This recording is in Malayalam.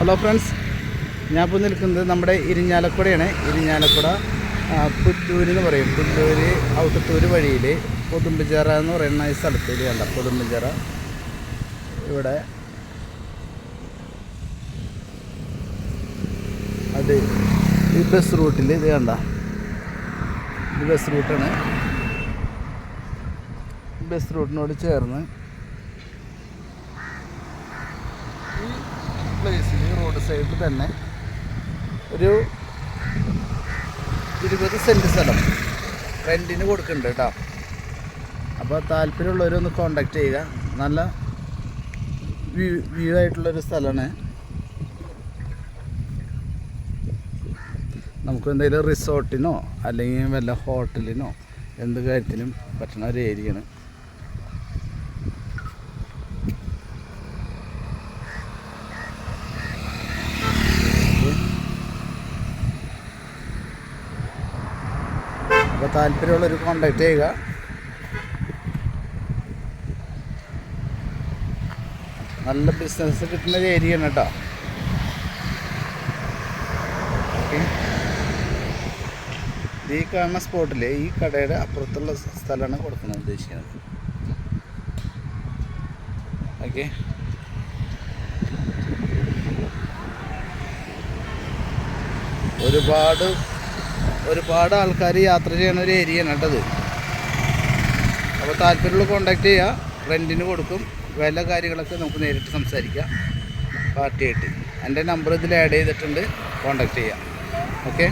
ഹലോ ഫ്രണ്ട്സ്, ഞാൻ ഇപ്പോൾ നിൽക്കുന്നത് നമ്മുടെ ഇരിഞ്ഞാലക്കുടയാണ്. ഇരിഞ്ഞാലക്കുട പുല്ലൂര് എന്ന് പറയും. പുല്ലൂര് ഔട്ടത്തൂര് വഴിയിൽ പൊതുമ്പുചിറ എന്ന് പറയുന്ന ഈ സ്ഥലത്ത് ഇത് കണ്ട പൊതുമ്പുചിറ. ഇവിടെ അത് ഈ ബസ് റൂട്ടിൽ ഇത് കണ്ട, ഇത് ബസ് റൂട്ടാണ്. ബസ് റൂട്ടിനോട് ചേർന്ന് ഈ പ്ലേസിൽ റോഡ് സൈഡിൽ തന്നെ ഒരു 20 സെൻറ്റ് സ്ഥലം റെൻറ്റിന് കൊടുക്കുന്നുണ്ട് കേട്ടോ. അപ്പോൾ താല്പര്യമുള്ളവരൊന്ന് കോണ്ടാക്ട് ചെയ്യുക. നല്ല വ്യൂ ആയിട്ടുള്ളൊരു സ്ഥലമാണ്. നമുക്ക് എന്തെങ്കിലും റിസോർട്ടിനോ അല്ലെങ്കിൽ വല്ല ഹോട്ടലിനോ എന്ത് കാര്യത്തിനും പറ്റുന്ന ഒരു ഏരിയയാണ്. അപ്പോൾ താല്പര്യമുള്ളവർ കോണ്ടാക്ട് ചെയ്യുക. നല്ല ബിസിനസ് കിട്ടുന്ന ഒരു ഏരിയയാണ് കേട്ടോ. ഓക്കെ, ഈ കാണുന്ന സ്പോട്ടിൽ ഈ കടയുടെ അപ്പുറത്തുള്ള സ്ഥലമാണ് കൊടുക്കുന്നത് ഉദ്ദേശിക്കുന്നത്. ഓക്കെ, ഒരുപാട് ആൾക്കാർ യാത്ര ചെയ്യുന്ന ഒരു ഏരിയയാണ് കേട്ടത്. അപ്പോൾ താല്പര്യമുള്ള കോണ്ടാക്ട് ചെയ്യുക. റെൻറ്റിന് കൊടുക്കും. വില കാര്യങ്ങളൊക്കെ നമുക്ക് നേരിട്ട് സംസാരിക്കാം പാർട്ടിയായിട്ട്. എൻ്റെ നമ്പർ ഇതിൽ ആഡ് ചെയ്തിട്ടുണ്ട്, കോണ്ടാക്ട് ചെയ്യാം. ഓക്കെ.